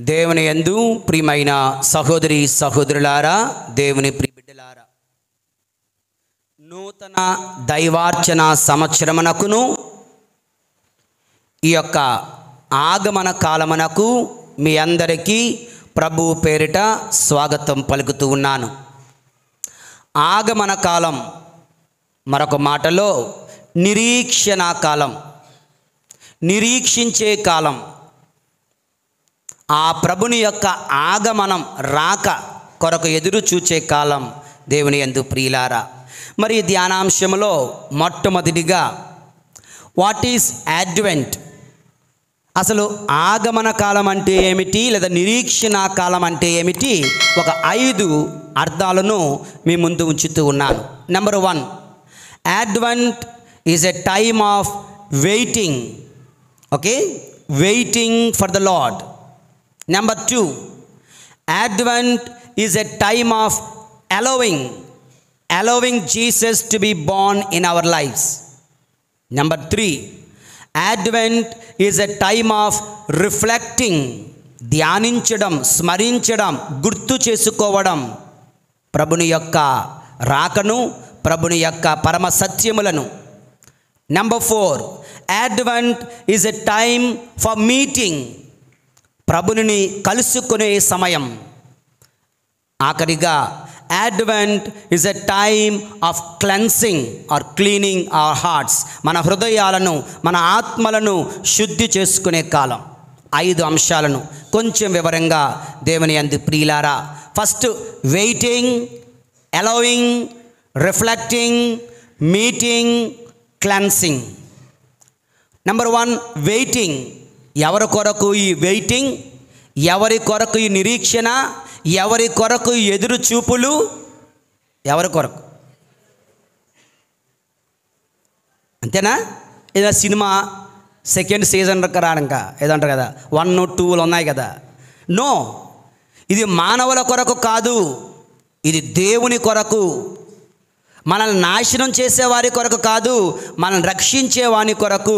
దేవుని యందు ప్రియమైన సహోదరి సహోదరులారా, దేవుని ప్రియబిడ్డలారా, నూతన దైవార్చన సంవత్సరమునకును ఈ యొక్క ఆగమన కాలమునకు మీ అందరికీ ప్రభు పేరిట స్వాగతం పలుకుతూ ఉన్నాను. ఆగమన కాలం, మరొక మాటలో నిరీక్షణ కాలం, నిరీక్షించే కాలం, ఆ ప్రభుని యొక్క ఆగమనం రాక కొరకు ఎదురు చూచే కాలం. దేవుని యందు ప్రియులారా, మరి ధ్యానాంశంలో మొట్టమొదటిగా వాట్ ఈజ్ అడ్వెంట్, అసలు ఆగమన కాలం అంటే ఏమిటి, లేదా నిరీక్షణ కాలం అంటే ఏమిటి, ఒక 5 అర్థాలను మీ ముందు ఉంచుతూ ఉన్నాను. Number 1, advent is a time of waiting. Okay, waiting for the lord. Number 2, Advent is a time of allowing Jesus to be born in our lives. Number 3, Advent is a time of reflecting, ధ్యానించడం, స్మరించడం, గుర్తు చేసుకోవడం ప్రభుని యొక్క రాకను, ప్రభుని యొక్క పరమ సత్యములను. Number 4, Advent is a time for meeting, ప్రభుని కలుసుకునే సమయం. ఆఖరిగా advent is a time of cleansing or cleaning our hearts, మన హృదయాలను, మన ఆత్మలను శుద్ధి చేసుకునే కాలం. 5 అంశాలను కొంచెం వివరంగా దేవుని యందు ప్రియులారా. First, waiting, allowing, reflecting, meeting, cleansing. Number 1, waiting. ఎవరి కొరకు ఈ వెయిటింగ్, ఎవరి కొరకు ఈ నిరీక్షణ, ఎవరి కొరకు ఎదురు చూపులు, ఎవరి కొరకు? అంతేనా? ఏదో సినిమా సెకండ్ సీజన్ రాక ఏదో అంటారు కదా, 1, 2 ఉన్నాయి కదా. నో, ఇది మానవుల కొరకు కాదు, ఇది దేవుని కొరకు. మనల్ని నాశనం చేసేవారి కొరకు కాదు, మనల్ని రక్షించేవాని కొరకు,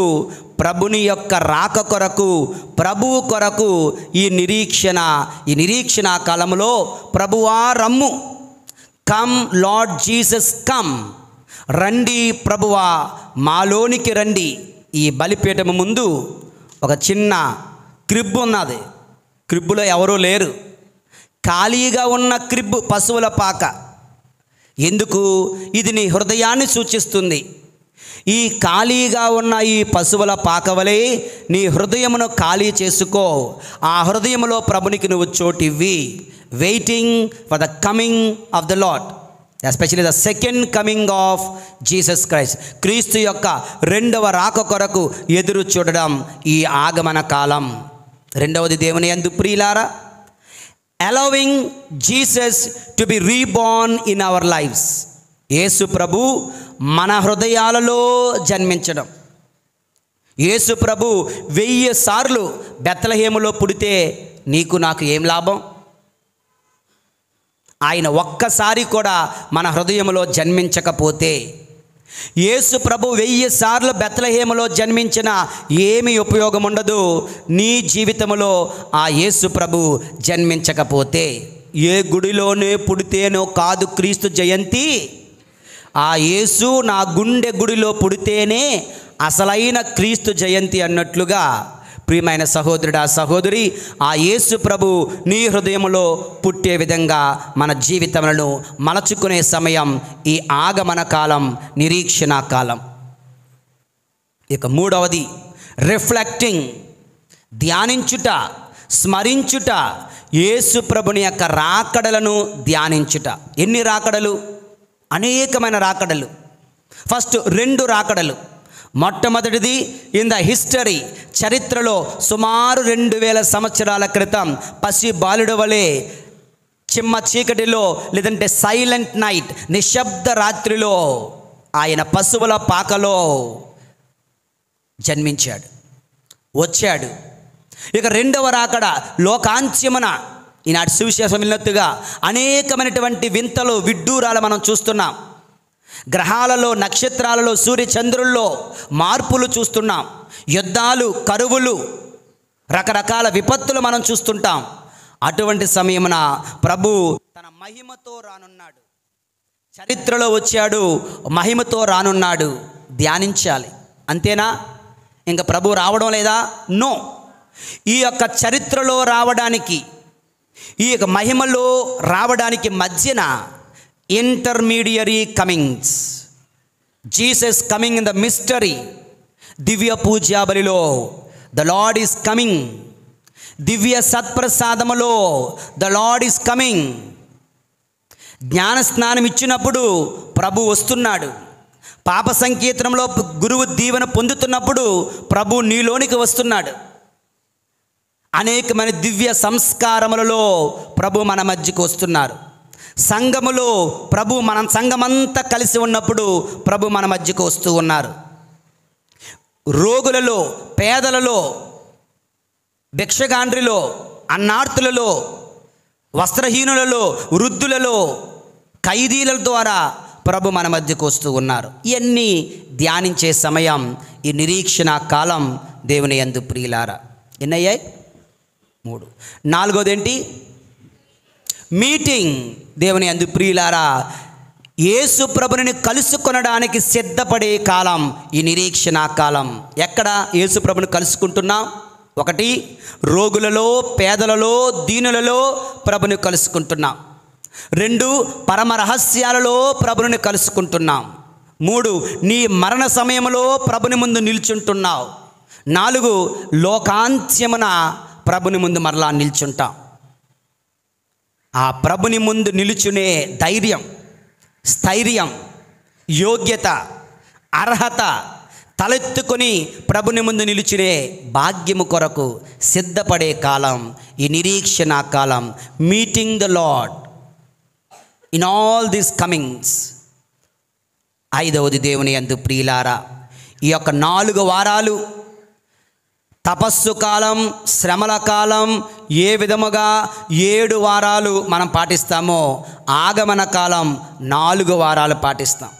ప్రభుని యొక్క రాక కొరకు, ప్రభువు కొరకు ఈ నిరీక్షణ కాలంలో ప్రభువా రమ్ము, కమ్ లార్డ్ జీసస్ కమ్, రండి ప్రభువా మాలోనికి రండి. ఈ బలిపీఠము ముందు ఒక చిన్న క్రిబ్బు ఉన్నది. క్రిబ్బులో ఎవరూ లేరు, ఖాళీగా ఉన్న క్రిబ్బు, పశువుల పాక. ఎందుకు? ఇది నీ హృదయాన్ని సూచిస్తుంది. ఈ ఖాళీగా ఉన్న ఈ పశువుల పాకవలే నీ హృదయమును ఖాళీ చేసుకో. ఆ హృదయములో ప్రభునికి నువ్వు చోటివ్వి. Waiting for the coming of the Lord, especially the second coming of Jesus Christ, క్రీస్తు యొక్క 2వ రాక కొరకు ఎదురు చూడడం ఈ ఆగమన కాలం. 2వది, దేవుని యందు ప్రియులారా, allowing Jesus to be reborn in our lives. యేసు ప్రభు మన హృదయాలలో జన్మించడం. యేసు ప్రభు 1000 సార్లు బెత్లెహేములో పుడితే నీకు నాకు ఏం లాభం? ఆయన ఒక్కసారి కూడా మన హృదయంలో జన్మించకపోతే, యేసు ప్రభు 1000 సార్లు బెత్లెహేములో జన్మించిన ఏమి ఉపయోగం ఉండదు నీ జీవితంలో ఆ యేసు ప్రభు జన్మించకపోతే. ఏ గుడిలోనే పుడితేనో కాదు క్రీస్తు జయంతి, ఆ యేసు నా గుండె గుడిలో పుడితేనే అసలైన క్రీస్తు జయంతి అన్నట్లుగా, ప్రియమైన సహోదరుడా సహోదరి, ఆ యేసు ప్రభు నీ హృదయంలో పుట్టే విధంగా మన జీవితములను మలచుకునే సమయం ఈ ఆగమన కాలం, నిరీక్షణ కాలం. ఇక 3వది, రిఫ్లెక్టింగ్, ధ్యానించుట, స్మరించుట, యేసు ప్రభుని యొక్క రాకడలను ధ్యానించుట. ఎన్ని రాకడలు? అనేకమైన రాకడలు. ఫస్ట్ 2 రాకడలు. మొట్టమొదటిది, ఇన్ ద హిస్టరీ, చరిత్రలో సుమారు 2000 సంవత్సరాల క్రితం పసి బాలుడు వలె చిమ్మ చీకటిలో, లేదంటే సైలెంట్ నైట్, నిశ్శబ్ద రాత్రిలో ఆయన పశువుల పాకలో జన్మించాడు, వచ్చాడు. ఇక 2వ రాకడ లోకాంత్యమున, ఈనాటి సువిశేషం విన్నట్టుగా అనేకమైనటువంటి వింతలు, విడ్డూరాలు మనం చూస్తున్నాం. గ్రహాలలో, నక్షత్రాలలో, సూర్య చంద్రుల్లో మార్పులు చూస్తున్నాం. యుద్ధాలు, కరువులు, రకరకాల విపత్తులు మనం చూస్తుంటాం. అటువంటి సమయమున ప్రభు తన మహిమతో రానున్నాడు, చరిత్రలో వచ్చాడు, మహిమతో రానున్నాడు. ధ్యానించాలి. అంతేనా? ఇంకా ప్రభు రావడం లేదా? నో. ఈ యొక్క చరిత్రలో రావడానికి, ఈ యొక్క మహిమలో రావడానికి మధ్యన intermediary comings, Jesus coming in the mystery. దివ్య పూజా బలిలో ద లార్డ్ ఈస్ కమింగ్. దివ్య సత్ప్రసాదములో ద లార్డ్ ఈస్ కమింగ్. జ్ఞాన స్నానం ఇచ్చినప్పుడు ప్రభు వస్తున్నాడు. పాప సంకీర్తనంలో గురువు దీవెన పొందుతున్నప్పుడు ప్రభు నీలోనికి వస్తున్నాడు. అనేకమైన దివ్య సంస్కారములలో ప్రభు మన మధ్యకు వస్తున్నారు. సంఘములో ప్రభు, మన సంఘమంతా కలిసి ఉన్నప్పుడు ప్రభు మన మధ్యకు వస్తూ ఉన్నారు. రోగులలో, పేదలలో, భిక్షగాండ్రిలో, అన్నార్తులలో, వస్త్రహీనులలో, వృద్ధులలో, ఖైదీల ద్వారా ప్రభు మన మధ్యకు వస్తూ ఉన్నారు. ఇవన్నీ ధ్యానించే సమయం ఈ నిరీక్షణ కాలం. దేవుని యందు ప్రియులారా, ఎన్నయ్యాయి? 3. 4వది ఏంటి? మీటింగ్. దేవుని యందు ప్రియులారా, యేసు ప్రభుని కలుసుకొనడానికి సిద్ధపడే కాలం ఈ నిరీక్షణ కాలం. ఎక్కడ యేసు ప్రభుని కలుసుకుంటున్నాం? 1, రోగులలో, పేదలలో, దీనులలో ప్రభుని కలుసుకుంటున్నాం. 2, పరమ రహస్యాలలో ప్రభుని కలుసుకుంటున్నాం. 3, నీ మరణ సమయంలో ప్రభుని ముందు నిల్చుంటున్నావు. 4, లోకాంత్యమున ప్రభుని ముందు మరలా నిల్చుంటాం. ఆ ప్రభుని ముందు నిలుచునే ధైర్యం, స్థైర్యం, యోగ్యత, అర్హత, తలెత్తుకొని ప్రభుని ముందు నిలుచునే భాగ్యము కొరకు సిద్ధపడే కాలం ఈ నిరీక్షణ కాలం. Meeting the Lord in all these comings. 5వది దేవుని యందు ప్రియులారా, ఈ యొక్క 4 వారాలు తపస్సు కాలం, శ్రమల కాలం ఏ విధముగా 7 వారాలు మనం పాటిస్తామో ఆగమన కాలం 4 వారాలు పాటిస్తాం.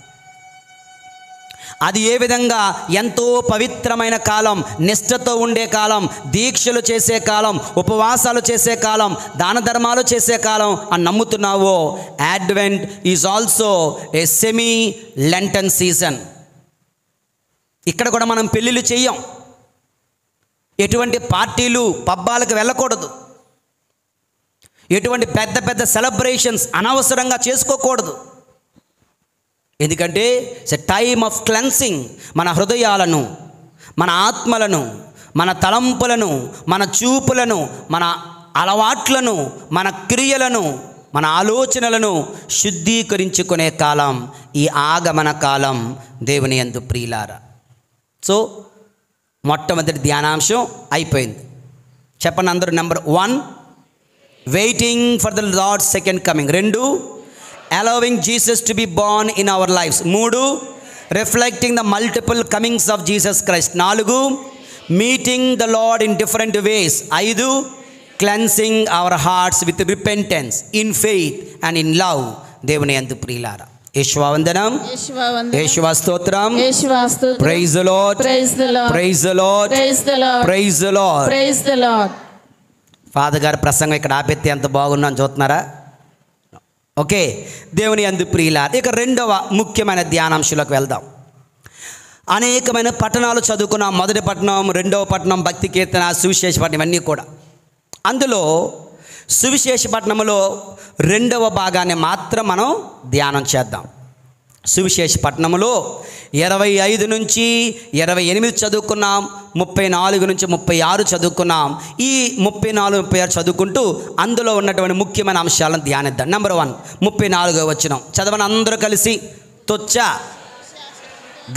అది ఏ విధంగా ఎంతో పవిత్రమైన కాలం, నిష్ఠతో ఉండే కాలం, దీక్షలు చేసే కాలం, ఉపవాసాలు చేసే కాలం, దాన ధర్మాలు చేసే కాలం అని నమ్ముతున్నావో, Advent is also a semi Lenten season. ఇక్కడ కూడా మనం పెళ్ళిళ్ళు చెయ్యం, ఎటువంటి పార్టీలు పబ్బాలకు వెళ్ళకూడదు, ఎటువంటి పెద్ద పెద్ద సెలబ్రేషన్స్ అనవసరంగా చేసుకోకూడదు. ఎందుకంటే it's a time of cleansing. మన హృదయాలను, మన ఆత్మలను, మన తలంపులను, మన చూపులను, మన అలవాట్లను, మన క్రియలను, మన ఆలోచనలను శుద్ధీకరించుకునే కాలం ఈ ఆగమన కాలం. దేవుని యందు ప్రియులారా, సో మొట్టమొదటి ధ్యానాంశం అయిపోయింది. చెప్పండి అందరూ. Number 1, waiting for the lord second coming. 2, allowing Jesus to be born in our lives. 3, reflecting the multiple comings of Jesus Christ. 4, meeting the Lord in different ways. 5, cleansing our hearts with repentance, in faith and in love. దేవుని యందు ప్రియులారా, యేషువా వందనం, Yeshua స్తోత్రం, praise the lord, praise the lord, praise the lord, praise the lord, praise the lord, praise the lord. Father గారి ప్రసంగం ఇక్కడ ఆపెత్తే ఎంత బాగున్నాను చూస్తున్నారా? ఓకే, దేవుని యందు ప్రియులారా, ఇక 2వ ముఖ్యమైన ధ్యానాంశంలోకి వెళ్దాం. అనేకమైన పట్టణాలు చదువుకున్నాం. మొదటి పట్టణం, 2వ పట్టణం, భక్తి కీర్తన, సువిశేష పట్టణం, ఇవన్నీ కూడా. అందులో సువిశేష పట్టణంలో 2వ భాగాన్ని మాత్రం మనం ధ్యానం చేద్దాం. సువిశేష పట్టణంలో 25 నుంచి 28 చదువుకున్నాం, 34 నుంచి 36 చదువుకున్నాం. ఈ 34, 36 చదువుకుంటూ అందులో ఉన్నటువంటి ముఖ్యమైన అంశాలను ధ్యానిద్దాం. నెంబర్ 1, 34వ వచనం చదవని అందరూ కలిసి. తుచ్చ,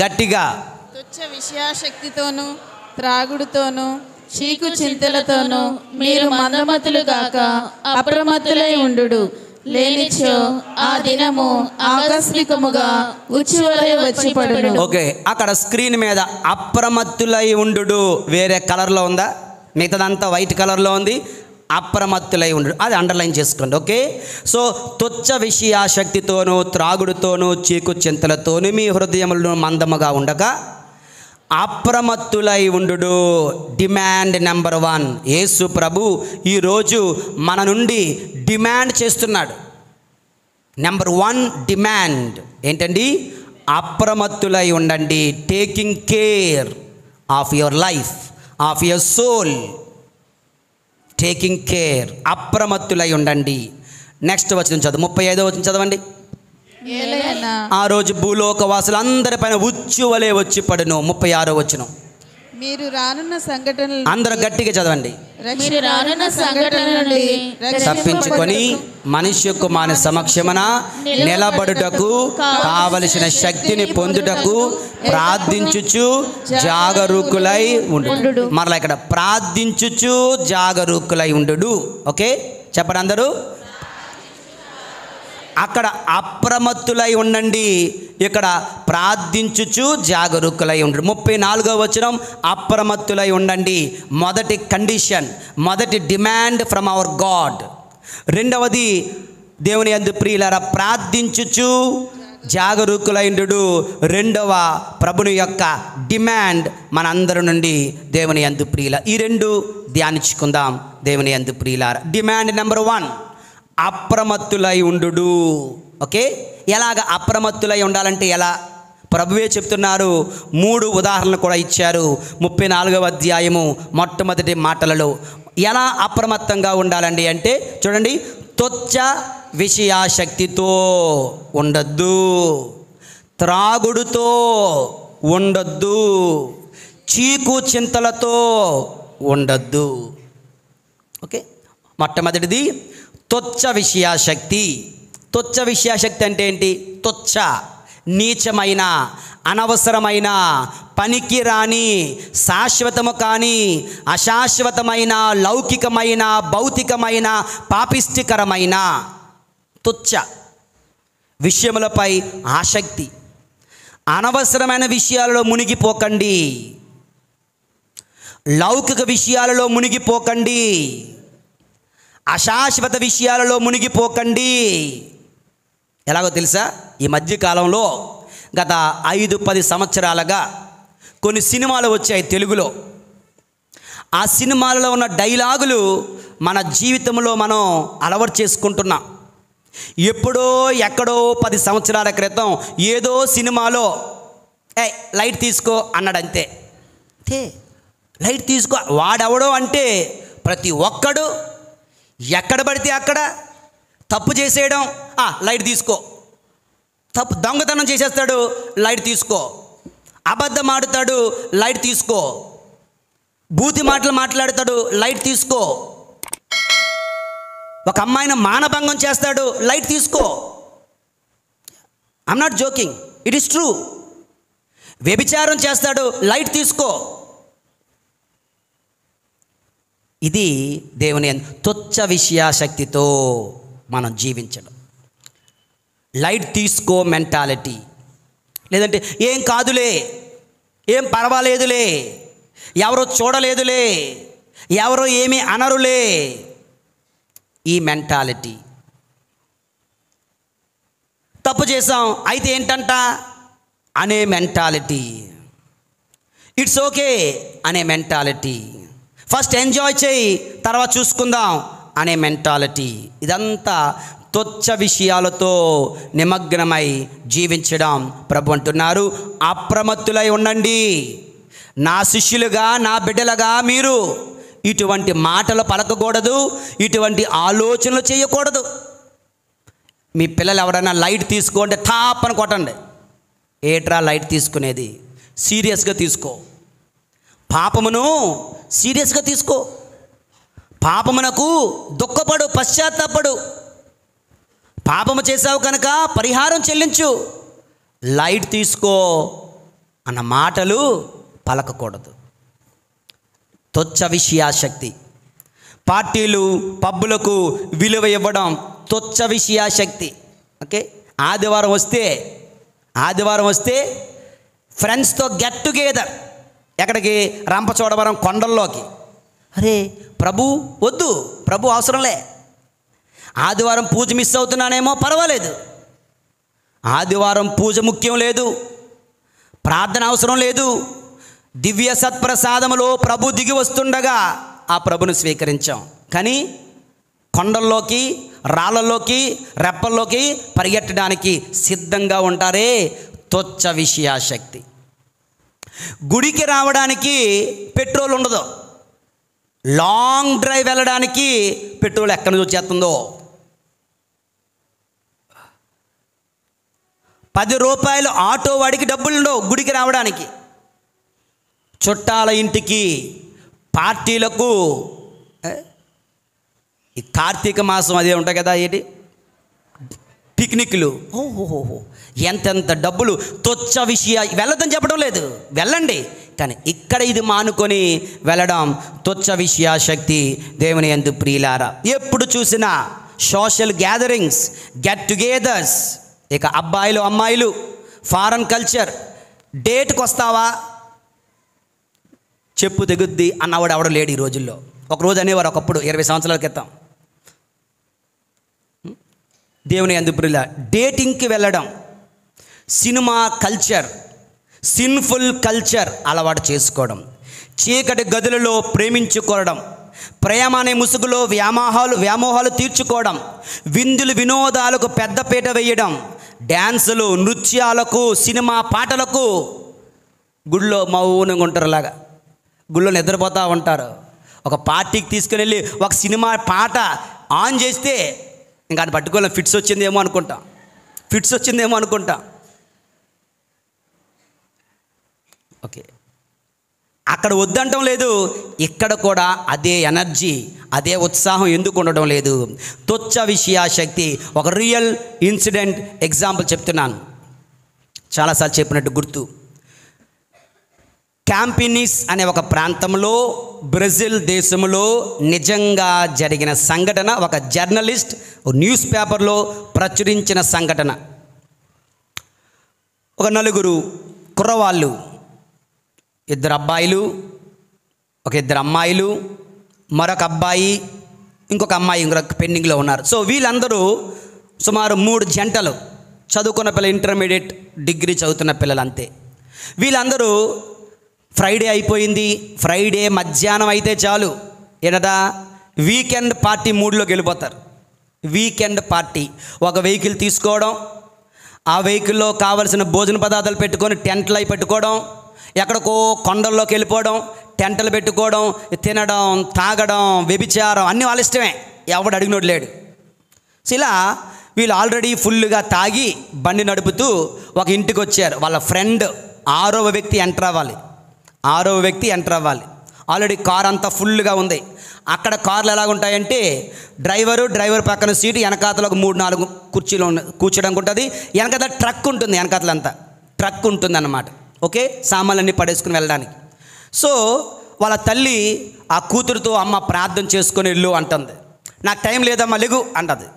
గట్టిగా, తుచ్చ విషయాశక్తితోనూ త్రాగుడుతోనూ చీకు చింతలతోనూ మీరు మందమతులుగాక అప్రమత్తులై ఉండుడు. లేనిచో ఆ దినము ఆకస్మికముగా ఉచ్చువలే వచ్చి పడును. ఓకే, అక్కడ స్క్రీన్ మీద అప్రమత్తులై ఉండు వేరే కలర్లో ఉందా? మిగతాదంతా వైట్ కలర్లో ఉంది. అప్రమత్తులై ఉండు, అది అండర్లైన్ చేసుకోండి. ఓకే, సో తుచ్చ విషయాశక్తితోనూ త్రాగుడుతోనూ చీకు చింతలతోనూ మీ హృదయములను మందముగా ఉండక అప్రమత్తులై ఉండు. Demand number 1. యేసు ప్రభు ఈరోజు మన నుండి డిమాండ్ చేస్తున్నాడు. నెంబర్ 1 డిమాండ్ ఏంటండి? అప్రమత్తులై ఉండండి. Taking care of your life, of your soul. Taking care, అప్రమత్తులై ఉండండి. నెక్స్ట్ వచనం చదువు, 35వ వచనం చదవండి. ఏలైనా ఆ రోజు భూలోకవాసులందరిపైన ఉచ్చువలే వచ్చి పడును. 36వ వచనం. మీరు రానున్న సంఘటనలు అందరూ గట్టిగా చదవండి. మీరు రానున్న సంఘటనల నుండి తప్పించుకొని మనుష్య కుమారుని సమక్షమున నిలబడుటకు కావలసిన శక్తిని పొందుటకు ప్రార్థించుచు జాగరూకులై ఉండు. మరలా ఇక్కడ ప్రార్థించుచు జాగరూకులై ఉండు. ఓకే, చెప్పండి అందరూ. అక్కడ అప్రమత్తులై ఉండండి, ఇక్కడ ప్రార్థించుచు జాగరూకులై ఉండు. 34వ వచనం అప్రమత్తులై ఉండండి. మొదటి కండిషన్, మొదటి డిమాండ్ ఫ్రమ్ అవర్ గాడ్. రెండవది దేవుని యందు ప్రియులారా ప్రార్థించుచు జాగరూకులై ఉండు. రెండవ ప్రభుని యొక్క డిమాండ్ మనందరి నుండి దేవుని యందు ప్రియుల. ఈ రెండు ధ్యానించుకుందాం దేవుని యందు ప్రియులారా. డిమాండ్ నెంబర్ 1 అప్రమత్తులై ఉండు. ఓకే, ఎలాగ అప్రమత్తులై ఉండాలంటే ఎలా? ప్రభువే చెప్తున్నారు. 3 ఉదాహరణలు కూడా ఇచ్చారు 34వ అధ్యాయము మొట్టమొదటి మాటలలో. ఎలా అప్రమత్తంగా ఉండాలండి అంటే చూడండి, తుచ్చ విషయాశక్తితో ఉండొద్దు, త్రాగుడుతో ఉండొద్దు, చీకు చింతలతో ఉండొద్దు. ఓకే, మొట్టమొదటిది తుచ్చ విషయాశక్తి. తుచ్చ విషయాశక్తి అంటే ఏంటి? తుచ్చ, నీచమైన, అనవసరమైన, పనికి రాని, శాశ్వతము కానీ అశాశ్వతమైన, లౌకికమైన, భౌతికమైన, పాపిష్టికరమైన తుచ్చ విషయములపై ఆసక్తి. అనవసరమైన విషయాలలో మునిగిపోకండి, లౌకిక విషయాలలో మునిగిపోకండి, అశాశ్వత విషయాలలో మునిగిపోకండి. ఎలాగో తెలుసా? ఈ మధ్యకాలంలో గత 5-10 సంవత్సరాలుగా కొన్ని సినిమాలు వచ్చాయి తెలుగులో. ఆ సినిమాలలో ఉన్న డైలాగులు మన జీవితంలో మనం అలవాటు చేసుకుంటున్నాం. ఎప్పుడో ఎక్కడో 10 సంవత్సరాల క్రితం ఏదో సినిమాలో లైట్ తీసుకో అన్నాడు, అంతే. లైట్ తీసుకో, వాడెవడో అంటే ప్రతి ఒక్కడు ఎక్కడ పడితే అక్కడ తప్పు చేసేయడం, లైట్ తీసుకో. తప్పు దొంగతనం చేసేస్తాడు, లైట్ తీసుకో. అబద్ధం ఆడుతాడు, లైట్ తీసుకో. బూతి మాటలు మాట్లాడతాడు, లైట్ తీసుకో. ఒక అమ్మాయిని మానభంగం చేస్తాడు, లైట్ తీసుకో. I'm not joking, it is true. వ్యభిచారం చేస్తాడు, లైట్ తీసుకో. ఇది దేవుని తుచ్చ విషయాశక్తితో మనం జీవించడం. లైట్ తీసుకో మెంటాలిటీ. లేదంటే ఏం కాదులే, ఏం పర్వాలేదులే, ఎవరో చూడలేదులే, ఎవరో ఏమీ అనరులే, ఈ మెంటాలిటీ. తప్పు చేసాం అయితే ఏంటంట అనే మెంటాలిటీ. ఇట్స్ ఓకే అనే మెంటాలిటీ. ఫస్ట్ ఎంజాయ్ చేయి, తర్వాత చూసుకుందాం అనే మెంటాలిటీ. ఇదంతా తుచ్చ విషయాలతో నిమగ్నమై జీవించడం. ప్రభు అంటున్నారు, అప్రమత్తులై ఉండండి. నా శిష్యులుగా, నా బిడ్డలుగా మీరు ఇటువంటి మాటలు పలకకూడదు, ఇటువంటి ఆలోచనలు చేయకూడదు. మీ పిల్లలు ఎవరైనా లైట్ తీసుకోండి, టాపని కొట్టండి. ఏట్రా లైట్ తీసుకునేది? సీరియస్గా తీసుకో. పాపమును సీరియస్గా తీసుకో. పాపమునకు దుఃఖపడు, పశ్చాత్తాపడు. పాపము చేసావు కనుక పరిహారం చెల్లించు. లైట్ తీసుకో అన్న మాటలు పలకకూడదు. తుచ్చ విషయాశక్తి. పార్టీలు, పబ్బులకు విలువ ఇవ్వడం తుచ్చ విషయాశక్తి. ఓకే, ఆదివారం వస్తే ఫ్రెండ్స్తో గెట్ టుగెదర్. ఎక్కడికి? రంపచోడవరం కొండల్లోకి. అరే ప్రభు వద్దు, ప్రభు అవసరంలే. ఆదివారం పూజ మిస్ అవుతున్నానేమో, పర్వాలేదు. ఆదివారం పూజ ముఖ్యం లేదు, ప్రార్థన అవసరం లేదు, దివ్య సత్ప్రసాదములో ప్రభు దిగి వస్తుండగా ఆ ప్రభును స్వీకరించాం. కానీ కొండల్లోకి, రాళ్ళల్లోకి, రెప్పల్లోకి పరిగెట్టడానికి సిద్ధంగా ఉంటారే తుచ్చ విషయాశక్తి. గుడికి రావడానికి పెట్రోల్ ఉండదు, లాంగ్ డ్రైవ్ వెళ్ళడానికి పెట్రోల్ ఎక్కడి నుంచి వచ్చేస్తుందో. 10 రూపాయలు ఆటో వాడికి డబ్బులు ఉండవు గుడికి రావడానికి. చుట్టాల ఇంటికి, పార్టీలకు, ఈ కార్తీక మాసం అదే ఉంటాయి కదా, ఏంటి పిక్నిక్లు, ఓహోహో ఎంతెంత డబ్బులు. తుచ్చ విషయ వెళ్ళదని చెప్పడం లేదు, వెళ్ళండి, కానీ ఇక్కడ ఇది మానుకొని వెళ్ళడం తుచ్చ విషయాశక్తి. దేవుని యందు ప్రియులారా, ఎప్పుడు చూసినా సోషల్ గ్యాదరింగ్స్, గెట్ టుగెదర్స్, ఇక అబ్బాయిలు అమ్మాయిలు, ఫారెన్ కల్చర్. డేట్కి వస్తావా, చెప్పు తెగుద్ది అన్నవాడు ఎవడ లేడు ఈ రోజుల్లో. ఒకరోజు అనేవారు ఒకప్పుడు 20 సంవత్సరాల క్రితం. దేవుని యందు ప్రియులారా, డేటింగ్కి వెళ్ళడం, సినిమా కల్చర్, సిన్ఫుల్ కల్చర్ అలవాటు చేసుకోవడం, చీకటి గదులలో ప్రేమించుకోవడం, ప్రేమ అనే ముసుగులో వ్యామోహాలు తీర్చుకోవడం, విందులు వినోదాలకు పెద్దపీట వేయడం, డ్యాన్సులు, నృత్యాలకు, సినిమా పాటలకు. గుళ్ళో మౌనంగా ఉంటారు, అలాగా గుళ్ళో నిద్రపోతూ ఉంటారు. ఒక పార్టీకి తీసుకుని వెళ్ళి ఒక సినిమా పాట ఆన్ చేస్తే ఇంకా అది పట్టుకోలేం, ఫిట్స్ వచ్చిందేమో అనుకుంటా. ఓకే, అక్కడ వద్దంటం లేదు, ఇక్కడ కూడా అదే ఎనర్జీ, అదే ఉత్సాహం ఎందుకు ఉండడం లేదు? తుచ్చ విషయాశక్తి. ఒక రియల్ ఇన్సిడెంట్ ఎగ్జాంపుల్ చెప్తున్నాను, చాలాసార్లు చెప్పినట్టు గుర్తు. క్యాంపినిస్ అనే ఒక ప్రాంతంలో, బ్రెజిల్ దేశంలో నిజంగా జరిగిన సంఘటన. ఒక జర్నలిస్ట్ న్యూస్ పేపర్లో ప్రచురించిన సంఘటన. ఒక 4 కుర్రవాళ్ళు, 2 అబ్బాయిలు, 2 అమ్మాయిలు, మరొక అబ్బాయి, ఇంకొక అమ్మాయి ఇంకొక పెండింగ్లో ఉన్నారు. సో వీళ్ళందరూ సుమారు 3 జంటలు, చదువుకున్న పిల్లలు, ఇంటర్మీడియట్ డిగ్రీ చదువుతున్న పిల్లలు అంతే. వీళ్ళందరూ ఫ్రైడే అయిపోయింది, ఫ్రైడే మధ్యాహ్నం అయితే చాలు ఏంటట, వీకెండ్ పార్టీ మూడ్లోకి వెళ్ళిపోతారు. Weekend party. ఒక వెహికల్ తీసుకోవడం, ఆ వెహికల్లో కావలసిన భోజన పదార్థాలు పెట్టుకొని టెంట్లు అయి పెట్టుకోవడం, ఎక్కడికో కొండల్లోకి వెళ్ళిపోవడం, టెంటలు పెట్టుకోవడం, తినడం, తాగడం, వ్యభిచారం అన్నీ వాళ్ళ ఇష్టమే, ఎవడు అడిగినోడు లేడు. సో ఇలా వీళ్ళు ఆల్రెడీ ఫుల్గా తాగి బండి నడుపుతూ ఒక ఇంటికి వచ్చారు. వాళ్ళ ఫ్రెండ్ 6వ వ్యక్తి ఎంటర్ అవ్వాలి. ఆల్రెడీ కార్ అంతా ఫుల్గా ఉంది. అక్కడ కార్లు ఎలా ఉంటాయంటే, డ్రైవర్ పక్కన సీటు, వెనకాతలో ఒక 3-4 కుర్చీలు కూర్చోడానికి ఉంటుంది. వెనకాతల ట్రక్ ఉంటుంది, వెనకాతలంతా ట్రక్ ఉంటుంది అన్నమాట. ఓకే, సామాన్లన్నీ పడేసుకుని వెళ్ళడానికి. సో వాళ్ళ తల్లి ఆ కూతురుతో, అమ్మ ప్రార్థన చేసుకొని వెళ్ళు అంటుంది. నాకు టైం లేదమ్మా, లెగు అంటుంది.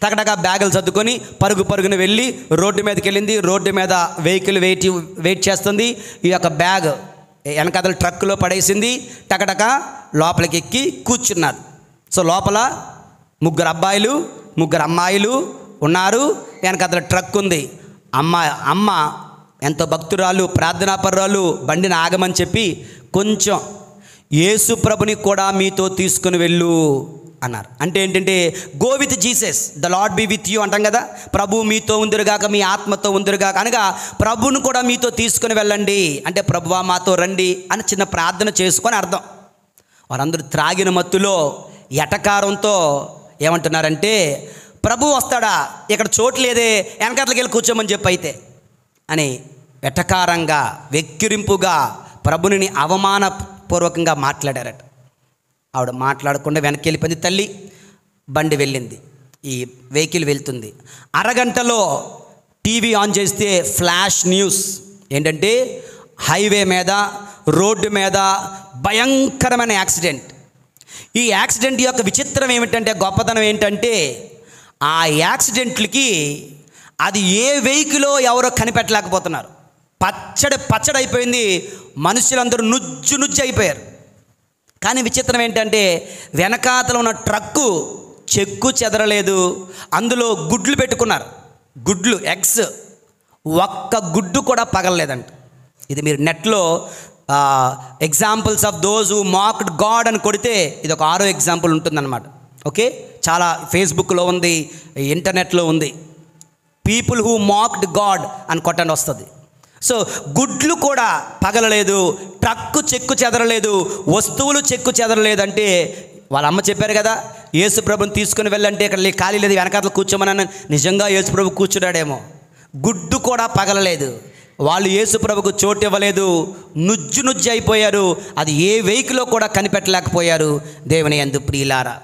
టకటగా బ్యాగులు సర్దుకొని పరుగున వెళ్ళి రోడ్డు మీదకి వెళ్ళింది. రోడ్డు మీద వెహికల్ వెయిట్ చేస్తుంది. ఈ యొక్క బ్యాగ్ వెనకాతల ట్రక్కులో పడేసింది. టకటక లోపలికి ఎక్కి కూర్చున్నారు. సో లోపల 3 అబ్బాయిలు 3 అమ్మాయిలు ఉన్నారు. వెనకాతల ట్రక్ ఉంది. అమ్మ ఎంతో భక్తురాలు, ప్రార్థనాపరురాలు, బండిని ఆగమని చెప్పి కొంచెం యేసు ప్రభుని కూడా మీతో తీసుకుని వెళ్ళు అన్నారు. అంటే ఏంటంటే, go with Jesus, the lord be with you అంటాం కదా. ప్రభు మీతో ఉందిరుగాక, మీ ఆత్మతో ఉందిరుగాక అనగా ప్రభువును కూడా మీతో తీసుకుని వెళ్ళండి అంటే, ప్రభువా మాతో రండి అని చిన్న ప్రార్థన చేసుకొని అర్థం. వారందరూ త్రాగిన మత్తులో ఎటకారంతో ఏమంటున్నారంటే, ప్రభు వస్తాడా, ఇక్కడ చోటు లేదే, వెనకట్లకి వెళ్ళి కూర్చోమని చెప్పి అయితే అని వెటకారంగా, వెక్కిరింపుగా, ప్రభుని అవమానపూర్వకంగా మాట్లాడారట. ఆవిడ మాట్లాడకుండా వెనక్కి వెళ్ళిపోయింది. తల్లి బండి వెళ్ళింది, ఈ వెహికల్ వెళ్తుంది. అరగంటలో టీవీ ఆన్ చేస్తే ఫ్లాష్ న్యూస్ ఏంటంటే, హైవే మీద, రోడ్డు మీద భయంకరమైన యాక్సిడెంట్. ఈ యాక్సిడెంట్ యొక్క విచిత్రం ఏమిటంటే, గొప్పతనం ఏంటంటే, ఆ యాక్సిడెంట్లకి అది ఏ వెహికలో ఎవరో కనిపెట్టలేకపోతున్నారు. పచ్చడి అయిపోయింది. మనుషులందరూ నుజ్జు అయిపోయారు. కానీ విచిత్రం ఏంటంటే, వెనకాతలో ఉన్న ట్రక్కు చెక్కు చెదరలేదు. అందులో గుడ్లు పెట్టుకున్నారు, ఎగ్స్, ఒక్క గుడ్డు కూడా పగలలేదంట. ఇది మీరు నెట్లో examples of those who mocked God అని కొడితే ఇది ఒక 6వ ఎగ్జాంపుల్ ఉంటుందన్నమాట. ఓకే, చాలా ఫేస్బుక్లో ఉంది, ఇంటర్నెట్లో ఉంది. పీపుల్ హూ మాక్డ్ గాడ్ అని కొట్టండి వస్తుంది. సో గుడ్లు కూడా పగలలేదు, ట్రక్కు చెక్కు చెదరలేదు, వస్తువులు చెక్కు చెదరలేదు. అంటే వాళ్ళ అమ్మ చెప్పారు కదా, యేసుప్రభుని తీసుకుని వెళ్ళంటే ఇక్కడ ఖాళీ లేదు, వెనకాతలు కూర్చోమని. నిజంగా యేసుప్రభు కూర్చున్నాడేమో. గుడ్డు కూడా పగలలేదు. వాళ్ళు యేసుప్రభుకు చోటు ఇవ్వలేదు, నుజ్జు నుజ్జు అయిపోయారు. అది ఏ వెహికల్లో కూడా కనిపెట్టలేకపోయారు. దేవుని యందు ప్రియులారా,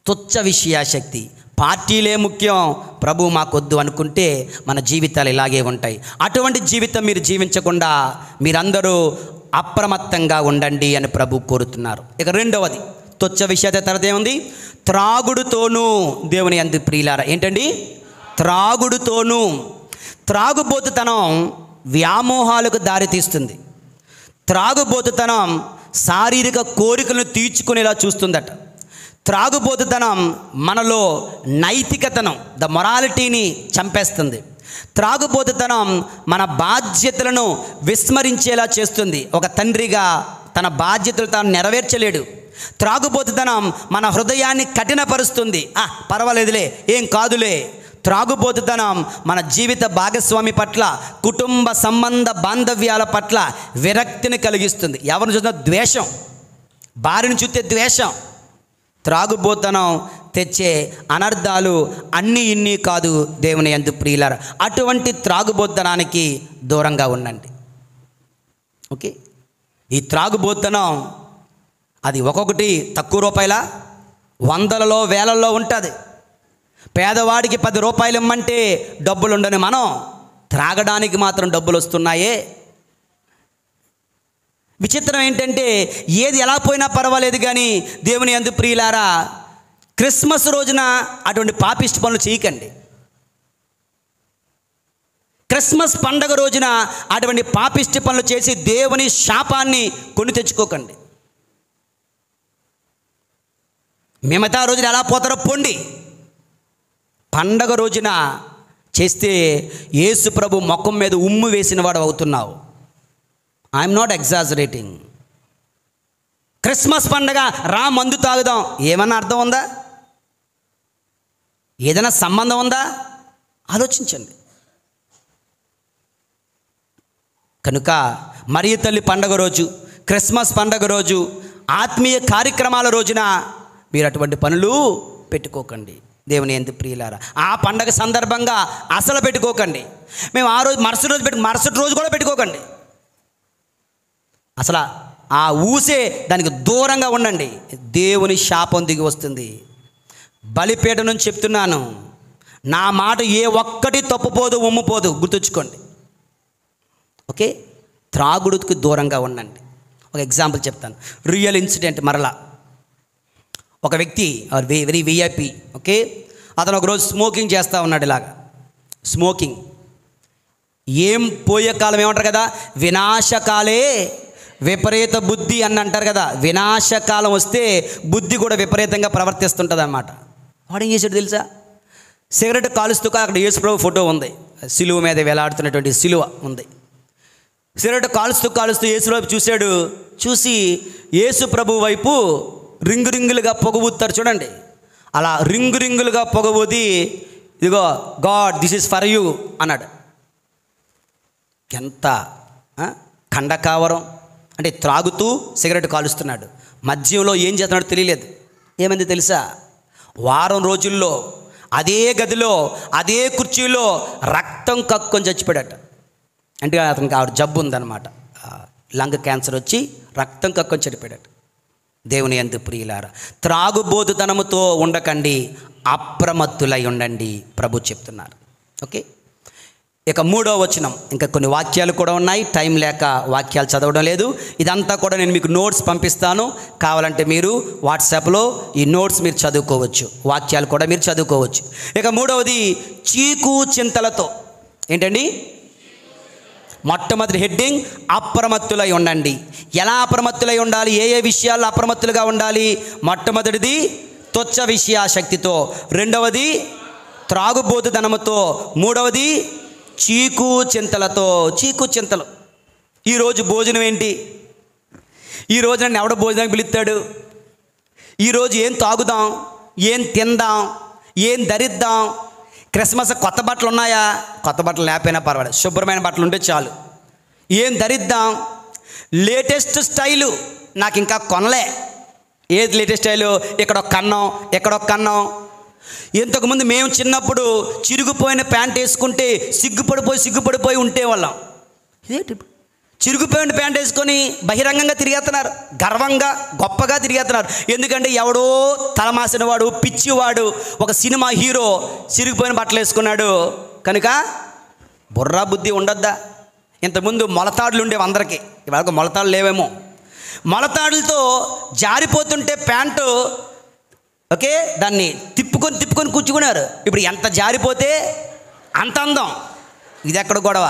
తుచ్చ విషయాశక్తి, పార్టీలే ముఖ్యం, ప్రభు మాకొద్దు అనుకుంటే మన జీవితాలు ఇలాగే ఉంటాయి. అటువంటి జీవితం మీరు జీవించకుండా మీరందరూ అప్రమత్తంగా ఉండండి అని ప్రభు కోరుతున్నారు. ఇక రెండవది తుచ్చ విషయత తర్వాత ఏముంది? త్రాగుడుతోనూ. దేవుని యందు ప్రియులారా, ఏంటండి? త్రాగుడుతోనూ. త్రాగుబోతుతనం వ్యామోహాలకు దారితీస్తుంది. త్రాగుబోతుతనం శారీరక కోరికలను తీర్చుకునేలా చూస్తుందట. త్రాగుబోతుతనం మనలో నైతికతను, ద మొరాలిటీని చంపేస్తుంది. త్రాగుబోతుతనం మన బాధ్యతలను విస్మరించేలా చేస్తుంది. ఒక తండ్రిగా తన బాధ్యతలు తాను నెరవేర్చలేడు. త్రాగుబోతుతనం మన హృదయాన్ని కఠినపరుస్తుంది. పర్వాలేదులే, ఏం కాదులే. త్రాగుబోతుతనం మన జీవిత భాగస్వామి పట్ల, కుటుంబ సంబంధ బాంధవ్యాల పట్ల విరక్తిని కలిగిస్తుంది. ఎవరిని చూసినా ద్వేషం, భార్యను చూస్తే ద్వేషం. త్రాగుబోతనం తెచ్చే అనర్థాలు అన్నీ ఇన్ని కాదు. దేవుని యందు ప్రియులారా, అటువంటి త్రాగుబోతనానికి దూరంగా ఉండండి. ఓకే, ఈ త్రాగుబోతనం అది ఒక్కొక్కటి తక్కువ రూపాయల, వందలలో వేలల్లో ఉంటుంది. పేదవాడికి 10 రూపాయలు ఇమ్మంటే డబ్బులు ఉండని మనం త్రాగడానికి మాత్రం డబ్బులు వస్తున్నాయే. విచిత్రం ఏంటంటే ఏది ఎలా పోయినా పర్వాలేదు కానీ దేవుని యందు ప్రియులారా, క్రిస్మస్ రోజున అటువంటి పాపిష్టి పనులు చేయకండి. క్రిస్మస్ పండగ రోజున అటువంటి పాపిష్టి పనులు చేసి దేవుని శాపాన్ని కొని తెచ్చుకోకండి. మిగతా రోజున ఎలా పోతారో పొండి. పండగ రోజున చేస్తే యేసు ప్రభు ముఖం మీద ఉమ్ము వేసిన వాడు అవుతున్నావు. I'm not exaggerating. క్రిస్మస్ పండగ రా మందు తాగుదాం, ఏమన్నా అర్థం ఉందా? ఏదైనా సంబంధం ఉందా? ఆలోచించండి. కనుక మరియ తల్లి పండగ రోజు, క్రిస్మస్ పండగ రోజు, ఆత్మీయ కార్యక్రమాల రోజున మీరు అటువంటి పనులు పెట్టుకోకండి. దేవుని యందు ప్రియులారా, ఆ పండగ సందర్భంగా అసలు పెట్టుకోకండి. మేము ఆ రోజు మరుసటి రోజు కూడా పెట్టుకోకండి. అసలు ఆ ఊసే దానికి దూరంగా ఉండండి. దేవుని శాపం దిగి వస్తుంది. బలిపీఠ నుంచి చెప్తున్నాను, నా మాట ఏ ఒక్కటి తప్పుపోదు, ఉమ్ముపోదు, గుర్తుంచుకోండి. ఓకే, త్రాగుడుకి దూరంగా ఉండండి. ఒక ఎగ్జాంపుల్ చెప్తాను, రియల్ ఇన్సిడెంట్. మరలా ఒక వ్యక్తి వెరీ విఐపి, ఓకే, అతను ఒకరోజు స్మోకింగ్ చేస్తూ ఉన్నాడు. ఇలాగా స్మోకింగ్ ఏం పోయే కాలం ఏమంటారు కదా, వినాశకాలే విపరీత బుద్ధి అని అంటారు కదా. వినాశకాలం వస్తే బుద్ధి కూడా విపరీతంగా ప్రవర్తిస్తుంటుంది అన్నమాట. వాడు ఏం చేశాడు తెలుసా? సిగరెట్ కాలుస్తూ అక్కడ యేసుప్రభు ఫోటో ఉంది, సిలువ మీద వేలాడుతున్నటువంటి సిలువ ఉంది. సిగరెట్ కాలుస్తూ యేసుప్రభు చూశాడు. చూసి యేసుప్రభు వైపు రింగు రింగులుగా పొగబూతారు చూడండి. అలా రింగు రింగులుగా పొగబూది, ఇదిగో God this is for you అన్నాడు. ఎంత ఖండకావరం అంటే, త్రాగుతూ సిగరెట్ కాలుస్తున్నాడు. మద్యంలో ఏం చేస్తున్నాడో తెలియలేదు. ఏమైంది తెలుసా? వారం రోజుల్లో అదే గదిలో అదే కుర్చీలో రక్తం కక్కుని చచ్చిపోయాడట. అంటే అతనికి ఆవిడ జబ్బు ఉందన్నమాట, లంగ్ క్యాన్సర్ వచ్చి రక్తం కక్కుని చనిపోయాడట. దేవుని యందు ప్రియులారా, త్రాగుబోతుతనముతో ఉండకండి, అప్రమత్తులై ఉండండి ప్రభు చెప్తున్నారు. ఓకే, ఇక 3వ వచనం. ఇంకా కొన్ని వాక్యాలు కూడా ఉన్నాయి, టైం లేక వాక్యాలు చదవడం లేదు. ఇదంతా కూడా నేను మీకు నోట్స్ పంపిస్తాను, కావాలంటే మీరు వాట్సాప్లో ఈ నోట్స్ మీరు చదువుకోవచ్చు, వాక్యాలు కూడా మీరు చదువుకోవచ్చు. ఇక 3వది చీకు చింతలతో. ఏంటండి? మొట్టమొదటి హెడ్డింగ్ అప్రమత్తులై ఉండండి. ఎలా అప్రమత్తులై ఉండాలి? ఏ విషయాల్లో అప్రమత్తులుగా ఉండాలి? మొట్టమొదటిది తుచ్చ విషయాశక్తితో, రెండవది త్రాగుబోతుతనముతో, మూడవది చీకు చింతలతో. చీకు చింతలు ఈరోజు భోజనం ఏంటి, ఈరోజు నన్ను ఎవడ భోజనానికి పిలుస్తాడు, ఈరోజు ఏం తాగుదాం, ఏం తిందాం, ఏం ధరిద్దాం, క్రిస్మస్ కొత్త బట్టలు ఉన్నాయా, కొత్త బట్టలు లేకపోయినా పర్వాలేదు, శుభ్రమైన బట్టలు ఉంటే చాలు, ఏం ధరిద్దాం, లేటెస్ట్ స్టైలు నాకు ఇంకా కొనలే, ఏది లేటెస్ట్ స్టైలు, ఇక్కడొక కన్నం ఇక్కడొక కన్నం. ఇంతకుముందు మేము చిన్నప్పుడు చిరిగిపోయిన ప్యాంట్ వేసుకుంటే సిగ్గుపడిపోయి ఉండేవాళ్ళం. ఇదేంటి చిరిగిపోయిన ప్యాంట్ వేసుకొని బహిరంగంగా తిరిగేస్తున్నారు, గర్వంగా గొప్పగా తిరిగేస్తున్నారు. ఎందుకంటే ఎవడో తలమాసిన వాడు, పిచ్చివాడు, ఒక సినిమా హీరో చిరిగిపోయిన బట్టలు వేసుకున్నాడు కనుక బుర్రా బుద్ధి ఉండొద్దా? ఇంతకుముందు మొలతాడులు ఉండేవి అందరికీ, ఇవాళ మొలతాడులు లేవేమో. మొలతాడులతో జారిపోతుంటే ప్యాంటు ఓకే దాన్ని తిప్పుకొని కూర్చుకున్నారు. ఇప్పుడు ఎంత జారిపోతే అంత అందం. ఇది ఎక్కడ గొడవ?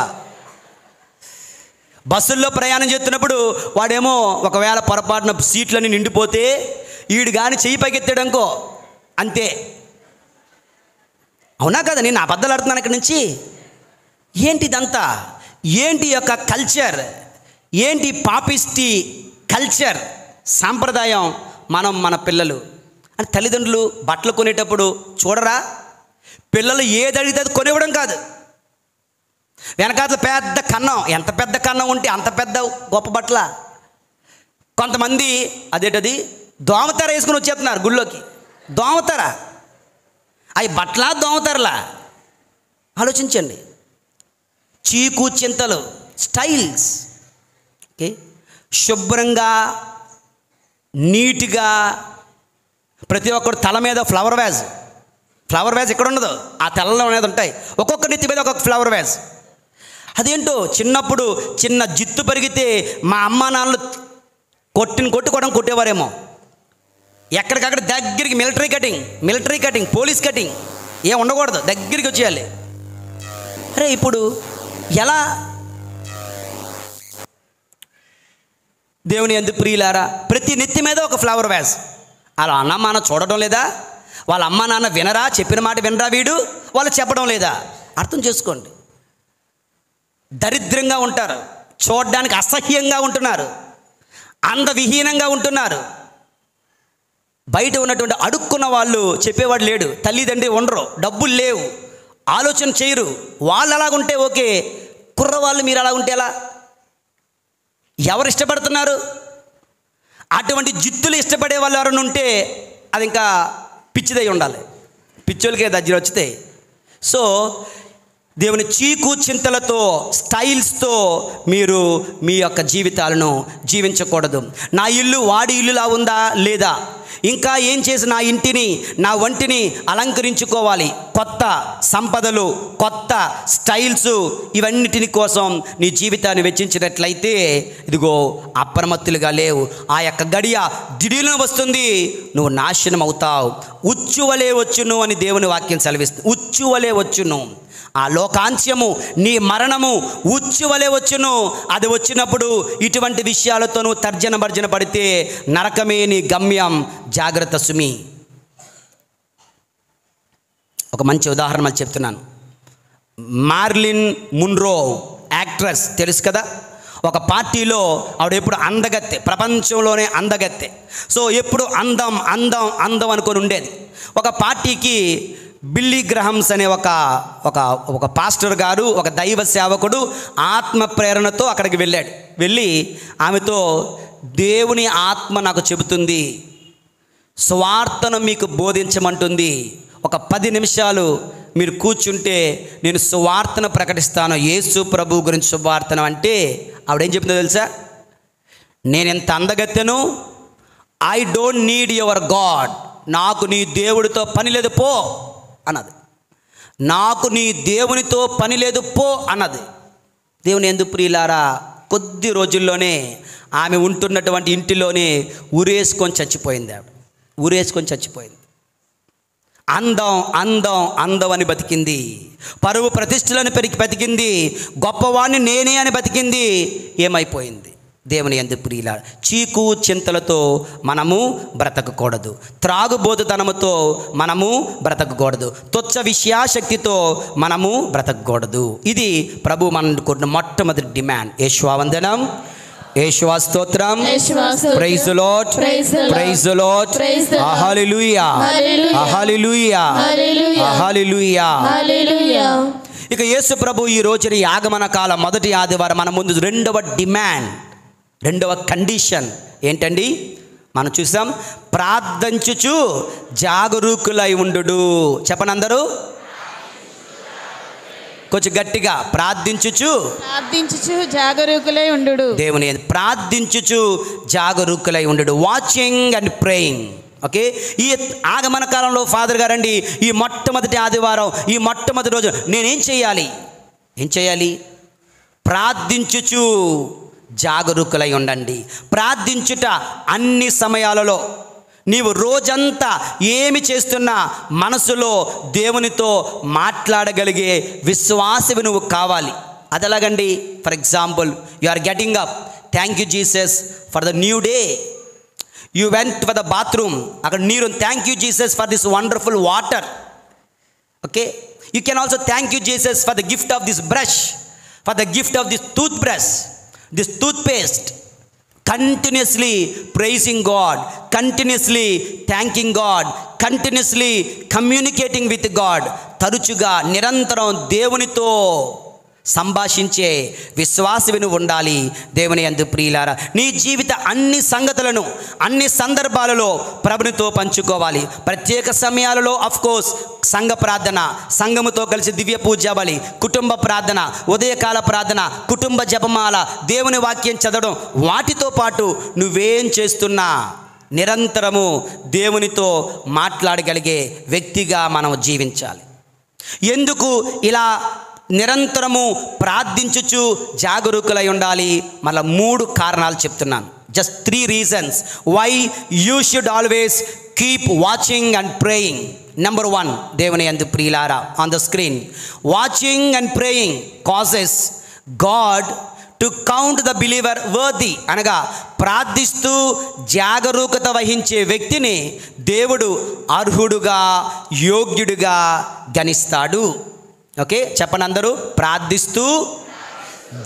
బస్సుల్లో ప్రయాణం చేస్తున్నప్పుడు వాడేమో ఒకవేళ పొరపాటున సీట్లని నిండిపోతే వీడు కానీ చెయ్యి పైకెత్తాడనుకో అంతే. అవునా కదా? నేను అబద్ధాలు ఆడుతున్నాను ఇక్కడి నుంచి. ఏంటి ఇదంతా? ఏంటి యొక్క కల్చర్? ఏంటి పాపిస్టి కల్చర్ సాంప్రదాయం? మన పిల్లలు అని తల్లిదండ్రులు బట్టలు కొనేటప్పుడు చూడరా? పిల్లలు ఏది అడిగితే అది కొనివ్వడం కాదు, వెనకాతల పెద్ద కన్నం, ఎంత పెద్ద కన్నం ఉంటే అంత పెద్ద గొప్ప బట్టల. కొంతమంది అదేంటది దోమతెర వేసుకుని వచ్చేస్తున్నారు గుళ్ళోకి. దోమతెర అవి బట్టలా దోమతెరలా? ఆలోచించండి. చీకు చింతలు స్టైల్స్. ఓకే, శుభ్రంగా నీట్గా ప్రతి ఒక్కరు తల మీద ఫ్లవర్ వ్యాజ్ ఎక్కడ ఉండదు, ఆ తెల్లలో అనేది ఉంటాయి. ఒక్కొక్క నెత్తి మీద ఒక్కొక్క ఫ్లవర్ వ్యాజ్. అదేంటో చిన్నప్పుడు చిన్న జిత్తు పెరిగితే మా అమ్మ నాన్నలు కొట్టేవారేమో. ఎక్కడికక్కడ దగ్గరికి మిలిటరీ కటింగ్ పోలీస్ కటింగ్ ఏం ఉండకూడదు, దగ్గరికి వచ్చేయాలి. అరే ఇప్పుడు ఎలా? దేవుని యందు ప్రియులారా, ప్రతి నెత్తి మీద ఒక ఫ్లవర్ వ్యాజ్. వాళ్ళ అమ్మ నాన్న చూడడం లేదా? వాళ్ళ అమ్మ నాన్న వినరా? చెప్పిన మాట వినరా వీడు? వాళ్ళు చెప్పడం లేదా? అర్థం చేసుకోండి. దరిద్రంగా ఉంటారు, చూడడానికి అసహ్యంగా ఉంటున్నారు, అందవిహీనంగా ఉంటున్నారు. బయట ఉన్నటువంటి అడుక్కున్న వాళ్ళు చెప్పేవాడు లేడు, తల్లిదండ్రి ఉండరు, డబ్బులు లేవు, ఆలోచన చేయరు. వాళ్ళు అలాగుంటే ఓకే, కుర్రవాళ్ళు మీరు అలా ఉంటే ఎలా? ఎవరు ఇష్టపడుతున్నారు? అటువంటి జిత్తులు ఇష్టపడే వాళ్ళు ఎవరైనా ఉంటే అది ఇంకా పిచ్చిదై ఉండాలి. పిచ్చోళ్ళకే దగ్గర వచ్చితాయి. సో దేవుని చీకు చింతలతో స్టైల్స్తో మీరు మీ యొక్క జీవితాలను జీవించకూడదు. నా ఇల్లు వాడి ఇల్లులా ఉందా లేదా? ఇంకా ఏం చేసి నా ఇంటిని నా వంటిని అలంకరించుకోవాలి? కొత్త సంపదలు, కొత్త స్టైల్స్, ఇవన్నిటిని కోసం నీ జీవితాన్ని వెచ్చించినట్లయితే ఇదిగో అప్రమత్తులుగా లేవు. ఆ యొక్క గడియ దిడీలను వస్తుంది, నువ్వు నాశనం అవుతావు. ఉచ్చువలే వచ్చును అని దేవుని వాక్యం సెలవిస్తుంది. ఉచ్చువలే వచ్చును. ఆ లోకాంత్యము, నీ మరణము ఉచ్చువలే వచ్చును. అది వచ్చినప్పుడు ఇటువంటి విషయాలతో నువ్వు తర్జన భర్జన పడితే నరకమే నీ గమ్యం. జాగ్రత్త సుమి. ఒక మంచి ఉదాహరణ మళ్ళీ చెప్తున్నాను. మార్లిన్ మున్రో యాక్ట్రెస్ తెలుసు కదా? ఒక పార్టీలో ఆవిడ ఎప్పుడు అందగత్తె, ప్రపంచంలోనే అందగత్తె. సో ఎప్పుడు అందం అందం అందం అనుకొని ఉండేది. ఒక పార్టీకి బిల్లీ గ్రహమ్స్ అనే ఒక పాస్టర్ గారు, ఒక దైవ సేవకుడు ఆత్మ ప్రేరణతో అక్కడికి వెళ్ళి ఆమెతో, దేవుని ఆత్మ నాకు చెబుతుంది, స్వార్థను మీకు బోధించమంటుంది, ఒక 10 నిమిషాలు మీరు కూర్చుంటే నేను సువార్తను ప్రకటిస్తాను, యేసు ప్రభు గురించి సువార్తను. అంటే ఆవిడేం చెప్తుందో తెలుసా? నేను ఎంత అందగత్తెను, I don't need your God, నాకు నీ దేవుడితో పని లేదు పో అన్నది. నాకు నీ దేవునితో పని లేదు పో అన్నది. దేవుని యందు ప్రియులారా, కొద్ది రోజుల్లోనే ఆమె ఉంటున్నటువంటి ఇంటిలోనే ఊరేసుకొని చచ్చిపోయింది. ఆవిడ ఊరేసుకొని చచ్చిపోయింది. అందం అందం అందం అని బతికింది, పరువు ప్రతిష్టలను బతికింది, గొప్పవాణ్ణి నేనే అని బతికింది. ఏమైపోయింది? దేవుని యందు ప్రియుల, చీకు చింతలతో మనము బ్రతకకూడదు. త్రాగుబోతుతనముతో మనము బ్రతకకూడదు. తుచ్చ విషయాశక్తితో మనము బ్రతకకూడదు. ఇది ప్రభు మనం కొన్న మొట్టమొదటి డిమాండ్. యేషువావందనం, యేషువా స్తోత్రం, praise the lord, praise the Lord, హల్లెలూయా, హల్లెలూయా, హల్లెలూయా. ఇక యేసు ప్రభు ఈ రోజున ఈ ఆగమన కాల మొదటి ఆదివారం మన ముందు రెండవ డిమాండ్, రెండవ కండిషన్ ఏంటండి? మనం చూసాం, ప్రార్థించుచు జాగరూకులై ఉండు. చెప్పండి అందరూ కొంచెం గట్టిగా, ప్రార్థించుచు జాగరూకులై ఉండు. దేవుని ప్రార్థించుచు జాగరూకులై ఉండు, వాచింగ్ అండ్ ప్రేయింగ్. ఓకే, ఈ ఆగమన కాలంలో ఫాదర్ గారండి, ఈ మొట్టమొదటి ఆదివారం, ఈ మొట్టమొదటి రోజు నేనేం చేయాలి? ఏం చేయాలి? ప్రార్థించుచు జాగరూకులై ఉండండి. ప్రార్థించుట అన్ని సమయాలలో, నీవు రోజంతా ఏమి చేస్తున్నా మనసులో దేవునితో మాట్లాడగలిగే విశ్వాసవి నువ్వు కావాలి. అది ఎలాగండి? For example, you are getting up, thank you Jesus for the new day. You went for the bathroom, అక్కడ నీరు, thank you Jesus for this wonderful water. Okay, you can also thank you Jesus for the gift of this brush, for the gift of this toothbrush, this toothpaste. Continuously praising God, continuously thanking God, continuously communicating with God. తరచుగా నిరంతరం దేవునితో సంభాషించే విశ్వాసవి నువ్వు ఉండాలి. దేవుని యందు ప్రియులారా, నీ జీవిత అన్ని సంగతులను అన్ని సందర్భాలలో ప్రభునితో పంచుకోవాలి. ప్రత్యేక సమయాలలో అఫ్కోర్స్ సంఘ ప్రార్థన, సంఘముతో కలిసి దివ్య పూజ బలి, కుటుంబ ప్రార్థన, ఉదయకాల ప్రార్థన, కుటుంబ జపమాల, దేవుని వాక్యం చదవడం, వాటితో పాటు నువ్వేం చేస్తున్నా నిరంతరము దేవునితో మాట్లాడగలిగే వ్యక్తిగా మనం జీవించాలి. ఎందుకు ఇలా నిరంతరము ప్రార్థించుచు జాగరూకులై ఉండాలి? మళ్ళీ 3 కారణాలు చెప్తున్నాను. Just 3 reasons why you should always keep watching and praying. Number 1, దేవుని యందు ప్రియులారా, on the screen, watching and praying causes God to count the believer worthy. అనగా ప్రార్థిస్తూ జాగరూకత వహించే వ్యక్తిని దేవుడు అర్హుడుగా, యోగ్యుడిగా గణిస్తాడు. ఓకే, చెప్పండి అందరూ, ప్రార్థిస్తూ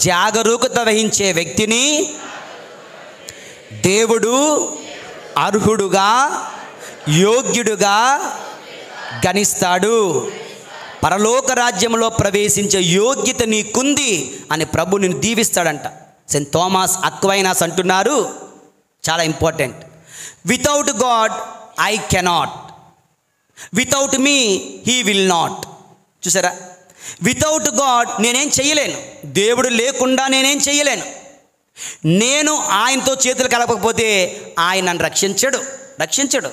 జాగరూకత వహించే వ్యక్తిని దేవుడు అర్హుడుగా, యోగ్యుడుగా గణిస్తాడు. పరలోక రాజ్యంలో ప్రవేశించే యోగ్యత నీకుంది అని ప్రభు నిన్ను దీవిస్తాడంట. సెయింట్ థామస్ అక్వైనాస్ అంటున్నారు, చాలా important, without God I cannot, without me he will not. చూసారా, వితౌట్ గాడ్ నేనేం చేయలేను, దేవుడు లేకుండా నేనేం చేయలేను. నేను ఆయనతో చేతులు కలపకపోతే ఆయన నన్ను రక్షించడు.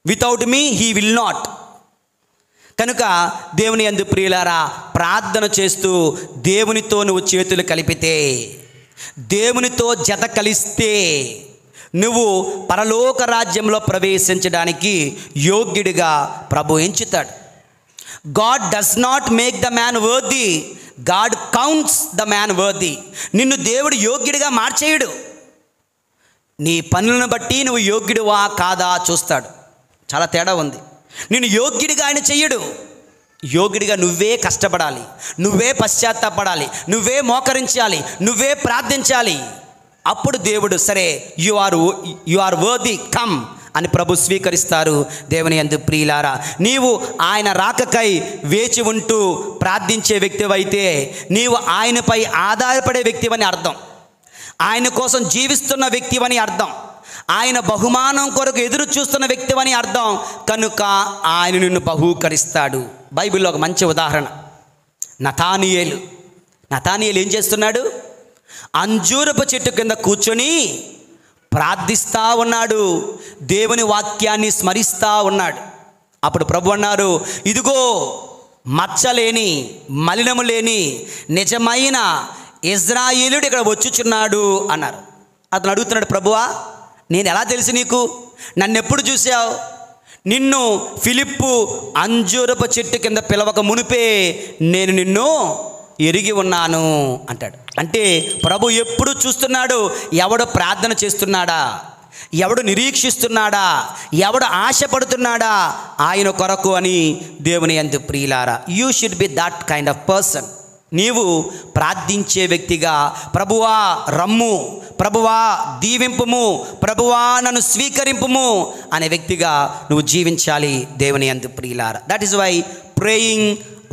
Without me he will not. కనుక దేవుని యందు ప్రియులారా, ప్రార్థన చేస్తూ దేవునితో నువ్వు చేతులు కలిపితే, దేవునితో జత కలిస్తే నువ్వు పరలోక రాజ్యంలో ప్రవేశించడానికి యోగ్యుడిగా ప్రభు ఎంచుతాడు. God does not make the man worthy, God counts the man worthy. నిన్ను దేవుడు యోగ్యుడిగా మార్చేయడు. నీ పనులను బట్టి నువ్వు యోగ్యుడివా కాదా చూస్తాడు. చాలా తేడా ఉంది. నిన్ను యోగ్యుడిగా ఆయన చెయ్యడు. యోగ్యుడిగా నువ్వే కష్టపడాలి, నువ్వే పశ్చాత్తాపడాలి, నువ్వే మోకరించాలి, నువ్వే ప్రార్థించాలి. అప్పుడు దేవుడు సరే యు ఆర్ వర్ది, కమ్ అని ప్రభు స్వీకరిస్తారు. దేవుని యందు ప్రియులారా, నీవు ఆయన రాకకై వేచి ఉంటూ ప్రార్థించే వ్యక్తివైతే నీవు ఆయనపై ఆధారపడే వ్యక్తివని అర్థం, ఆయన కోసం జీవిస్తున్న వ్యక్తివని అర్థం, ఆయన బహుమానం కొరకు ఎదురు చూస్తున్న వ్యక్తివని అర్థం. కనుక ఆయన నిన్ను బహూకరిస్తాడు. బైబిల్లో ఒక మంచి ఉదాహరణ, నతానియేలు ఏం చేస్తున్నాడు? అంజూరపు చెట్టు కింద కూర్చొని ప్రార్థిస్తూ ఉన్నాడు, దేవుని వాక్యాన్ని స్మరిస్తూ ఉన్నాడు. అప్పుడు ప్రభు అన్నారు, ఇదిగో మచ్చలేని, మలినము లేని నిజమైన ఇజ్రాయేలుడు ఇక్కడ వచ్చుచున్నాడు అన్నారు. అతను అడుగుతున్నాడు, ప్రభువా నేను ఎలా తెలుసు నీకు? నన్ను ఎప్పుడు చూసావు? నిన్ను ఫిలిప్పు అంజూరపు చెట్టు కింద పిలవక మునిపే నేను నిన్ను ఎరిగి ఉన్నాను అంటాడు. అంటే ప్రభు ఎప్పుడు చూస్తున్నాడు, ఎవడు ప్రార్థన చేస్తున్నాడా, ఎవడు నిరీక్షిస్తున్నాడా, ఎవడు ఆశపడుతున్నాడా ఆయన కొరకు అని దేవుని యందు ప్రియులారా. You should be that kind of person. నీవు ప్రార్థించే వ్యక్తిగా, ప్రభువా రమ్ము, ప్రభువా దీవింపుము, ప్రభువా నన్ను స్వీకరింపుము అనే వ్యక్తిగా నువ్వు జీవించాలి దేవుని యందు ప్రియులారా. That is why praying,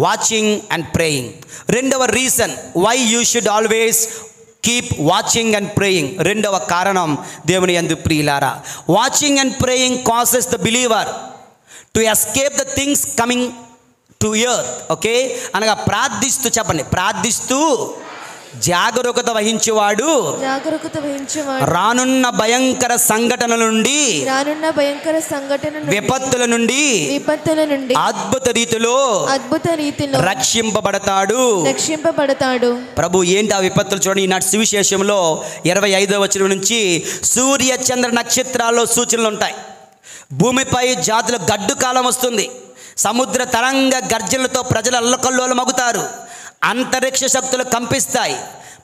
watching and praying. రెండవ reason why you should always keep watching and praying. రెండవ కారణం దేవుని యందు ప్రియులారా, watching and praying causes the believer to escape the things coming to earth. Okay, అనగా ప్రార్థిస్తూ, చెప్పండి, ప్రార్థిస్తూ జాగరూకత వహించేవాడు రానున్న భయంకర సంఘటనల నుండి, విపత్తుల నుండి అద్భుత రీతిలో రక్షింపబడతాడు. ప్రభు ఏంటి ఆ విపత్తులు చూడండి. ఈనాటి సువిశేషంలో 25వ వచనం నుంచి సూర్య చంద్ర నక్షత్రాల్లో సూచనలు ఉంటాయి. భూమిపై జాతుల గడ్డు కాలం వస్తుంది. సముద్ర తరంగ గర్జనలతో ప్రజలు అల్లకల్లోలమగుతారు. అంతరిక్ష శక్తులు కంపిస్తాయి.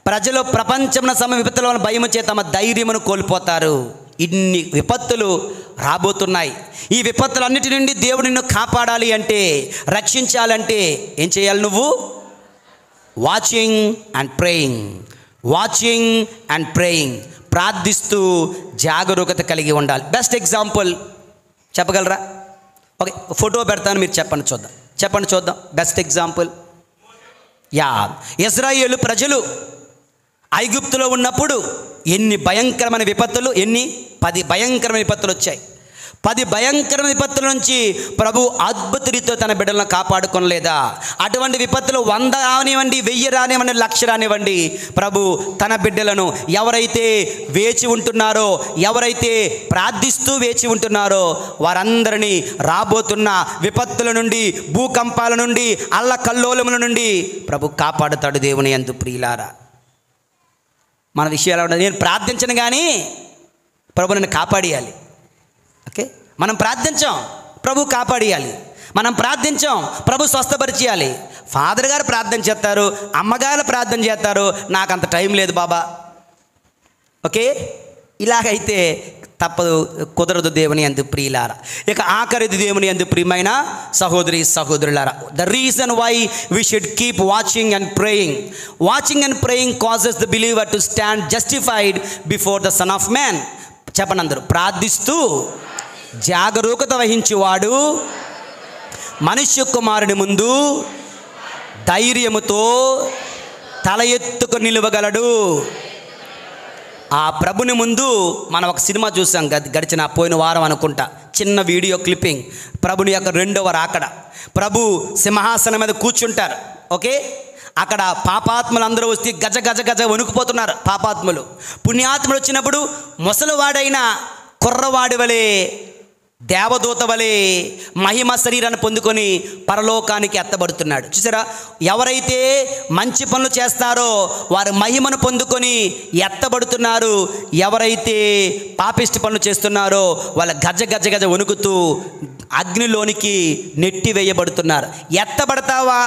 ప్రజలు ప్రపంచంలో సమ విపత్తుల వల్ల భయము చేత తమ ధైర్యమును కోల్పోతారు. ఇన్ని విపత్తులు రాబోతున్నాయి. ఈ విపత్తులన్నిటి నుండి దేవుడు నిన్ను కాపాడాలి అంటే, రక్షించాలంటే ఏం చేయాలి? నువ్వు watching and praying, watching and praying, ప్రార్థిస్తూ జాగరూకత కలిగి ఉండాలి. బెస్ట్ ఎగ్జాంపుల్ చెప్పగలరా? ఓకే, ఫోటో పెడతాను, మీరు చెప్పండి చూద్దాం. చెప్పండి చూద్దాం. బెస్ట్ ఎగ్జాంపుల్, ఇశ్రాయేలు ప్రజలు ఐగుప్తులో ఉన్నప్పుడు ఎన్ని భయంకరమైన విపత్తులు, 10 భయంకరమైన విపత్తులు వచ్చాయి. 10 భయంకరమైన విపత్తుల నుంచి ప్రభు అద్భుత రీతితో తన బిడ్డలను కాపాడుకోలేదా? అటువంటి విపత్తులు 100 రానివ్వండి, 1000 రానివ్వండి, 1,00,000 రానివ్వండి, ప్రభు తన బిడ్డలను ఎవరైతే వేచి ఉంటున్నారో, ఎవరైతే ప్రార్థిస్తూ వేచి ఉంటున్నారో వారందరినీ రాబోతున్న విపత్తుల నుండి, భూకంపాల నుండి, అల్లకల్లోలముల నుండి ప్రభు కాపాడుతాడు దేవుని యందు ప్రియులారా. మన విషయాలు ఉండదు. నేను ప్రార్థించను కానీ ప్రభు నన్ను కాపాడియాలి. ఓకే, మనం ప్రార్థించాం, ప్రభు కాపాడియాలి. మనం ప్రార్థించాం, ప్రభు స్వస్థపరిచేయాలి. ఫాదర్ గారు ప్రార్థన చేస్తారు, అమ్మగారు ప్రార్థన చేస్తారు, నాకు అంత టైం లేదు బాబా. ఓకే, ఇలాగైతే తప్పదు, కుదరదు దేవుని యందు ప్రియులారా. ఇక ఆఖరిది దేవుని యందు ప్రియమైన సహోదరి సహోదరులారా, the reason why we should keep watching and praying. Watching and praying causes the believer to stand justified before the Son of Man. చెప్పండి అందరూ. ప్రార్థిస్తూ జాగరూకత వహించేవాడు మనుష్య కుమారుని ముందు ధైర్యముతో తల ఎత్తుకు నిలవగలడు. ఆ ప్రభుని ముందు మనం ఒక సినిమా చూసాం గడిచిన పోయిన వారం అనుకుంటా, చిన్న వీడియో క్లిప్పింగ్. ప్రభుని యొక్క 2వ రాకడ. ప్రభు సింహాసనం మీద కూర్చుంటారు. ఓకే, అక్కడ పాపాత్ములు అందరూ వస్తే గజ గజ గజ వణుకుపోతున్నారు పాపాత్ములు. పుణ్యాత్ములు వచ్చినప్పుడు ముసలివాడైన కుర్రవాడి వలె, దేవదూత వలె మహిమ శరీరాన్ని పొందుకొని పరలోకానికి ఎత్తబడుతున్నాడు. చూసారా, ఎవరైతే మంచి పనులు చేస్తారో వారు మహిమను పొందుకొని ఎత్తబడుతున్నారు. ఎవరైతే పాపిష్టి పనులు చేస్తున్నారో వాళ్ళ గజ గజ గజ వణుకుతూ అగ్నిలోనికి నెట్టి వేయబడుతున్నారు. ఎత్తబడతావా,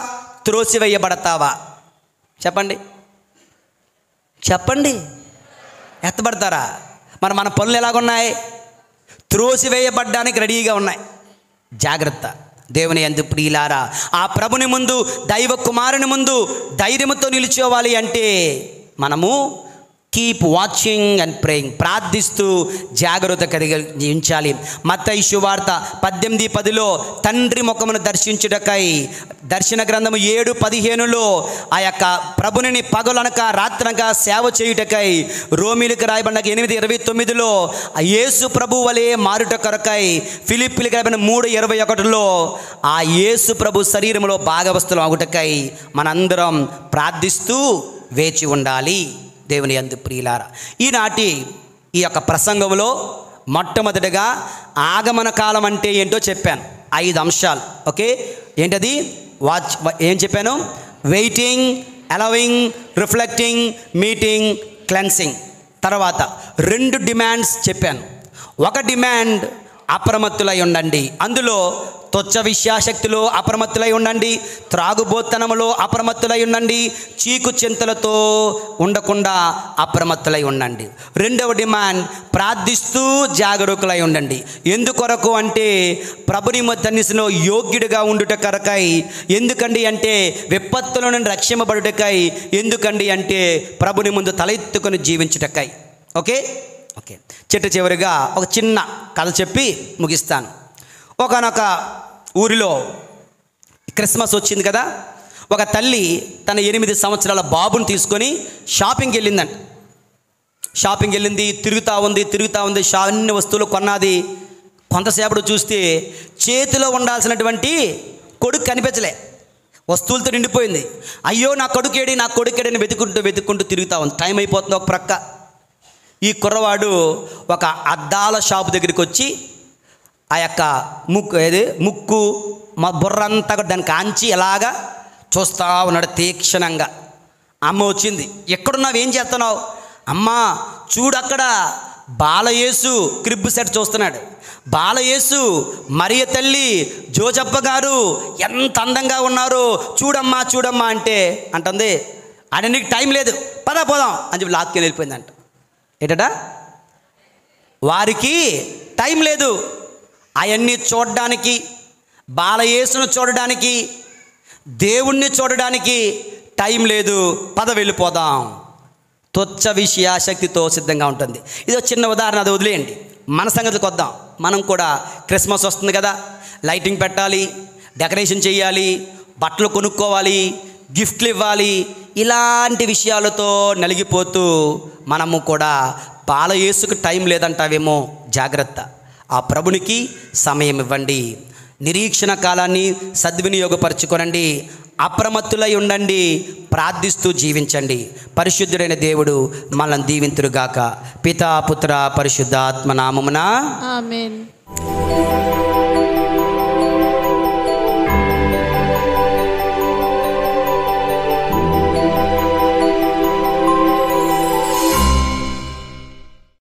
త్రోసివేయబడతావా? చెప్పండి, చెప్పండి. ఎత్తబడతారా? మరి మన పనులు ఎలాగున్నాయి? త్రోసివేయబడ్డానికి రెడీగా ఉన్నాయి. జాగ్రత్త దేవుని యందు ప్రియులారా. ఆ ప్రభుని ముందు, దైవ కుమారుని ముందు ధైర్యంతో నిలిచోవాలి అంటే మనము కీప్ వాచింగ్ అండ్ ప్రేయింగ్, ప్రార్థిస్తూ జాగ్రత్త కలిగి ఉంచాలి. మత్తయి సువార్త 18:10లో తండ్రి ముఖమును దర్శించుటకై, దర్శన గ్రంథము 7:15లో ఆ యొక్క ప్రభుని పగలనక రాత్రనక సేవ చేయుటకై, రోమిలకు రాయబడిన 8:29లో యేసు ప్రభు వలె మారుట కొరకై, ఫిలిప్పీలకు రాయబడిన 3:21లో ఆ యేసు ప్రభు శరీరంలో భాగవస్తులం అగుటకై మనందరం ప్రార్థిస్తూ వేచి ఉండాలి దేవుని యందు ప్రియులారా. ఈనాటి ఈ యొక్క ప్రసంగంలో మొట్టమొదటిగా ఆగమన కాలం అంటే ఏంటో చెప్పాను. 5 అంశాలు. ఓకే, ఏంటది? ఏం చెప్పాను? Waiting, allowing, reflecting, meeting, cleansing. తర్వాత 2 డిమాండ్స్ చెప్పాను. ఒక డిమాండ్ అప్రమత్తులై ఉండండి. అందులో తుచ్చ విషయాశక్తిలో అప్రమత్తులై ఉండండి, త్రాగుబోత్తనములో అప్రమత్తులై ఉండండి, చీకు చింతలతో ఉండకుండా అప్రమత్తులై ఉండండి. రెండవ డిమాండ్, ప్రార్థిస్తూ జాగరూకులై ఉండండి. ఎందుకొరకు అంటే ప్రభుని సన్నిధిలో యోగ్యుడిగా ఉండుట కొరకై. ఎందుకండి అంటే విపత్తుల నుండి రక్షింపబడుటకై. ఎందుకండి అంటే ప్రభుని ముందు తలెత్తుకొని జీవించుటకై. ఓకే ఓకే చిట్ట చివరిగా ఒక చిన్న కథ చెప్పి ముగిస్తాను. ఒకనొక ఊరిలో క్రిస్మస్ వచ్చింది కదా, ఒక తల్లి తన 8 సంవత్సరాల బాబుని తీసుకొని షాపింగ్కి వెళ్ళిందంట. షాపింగ్కి వెళ్ళింది, తిరుగుతూ ఉంది, అన్ని వస్తువులు కొన్నది. కొంతసేపటి చూస్తే చేతిలో ఉండాల్సినటువంటి కొడుకు కనిపించలే, వస్తువులతో నిండిపోయింది. అయ్యో నా కొడుకేడని వెతుక్కుంటూ తిరుగుతూ ఉంది. టైం అయిపోతుంది. ఒక ప్రక్క ఈ కుర్రవాడు ఒక అద్దాల షాపు దగ్గరికి వచ్చి ఆ యొక్క ముక్కు బుర్రంతా దాన్ని కాంచి ఎలాగా చూస్తూ ఉన్నాడు తీక్షణంగా. అమ్మ వచ్చింది. ఎక్కడున్నావు, ఏం చేస్తున్నావు? అమ్మా చూడు, అక్కడ బాలయేసు క్రిబ్ సెట్ చూస్తున్నాడు. బాలయేసు, మరియ తల్లి, జోజప్ప గారు ఎంత అందంగా ఉన్నారు, చూడమ్మా అంటే అంటుంది. అని నీకు టైం లేదు, పోదాం అని చెప్పి లాక్కి వెళ్ళిపోయిందంట. ఏంటట, వారికి టైం లేదు అవన్నీ చూడడానికి, బాలయేసును చూడడానికి, దేవుణ్ణి చూడడానికి టైం లేదు, వెళ్ళిపోదాం. తుచ్చ విషయాశక్తితో సిద్ధంగా ఉంటుంది. ఇది ఒక చిన్న ఉదాహరణ, అది వదిలేయండి. మన సంగతికి వద్దాం. మనం కూడా క్రిస్మస్ వస్తుంది కదా, లైటింగ్ పెట్టాలి, డెకరేషన్ చేయాలి, బట్టలు కొనుక్కోవాలి, గిఫ్ట్లు ఇవ్వాలి. ఇలాంటి విషయాలతో నలిగిపోతూ మనము కూడా బాలయేసుకు టైం లేదంటావేమో, జాగ్రత్త. ఆ ప్రభునికి సమయం ఇవ్వండి. నిరీక్షణ కాలాన్ని సద్వినియోగపరచుకోనండి. అప్రమత్తులై ఉండండి. ప్రార్థిస్తూ జీవించండి. పరిశుద్ధుడైన దేవుడు మనల్ని దీవింతురుగాక. పితా పుత్ర పరిశుద్ధాత్మ నామమున ఆమేన్.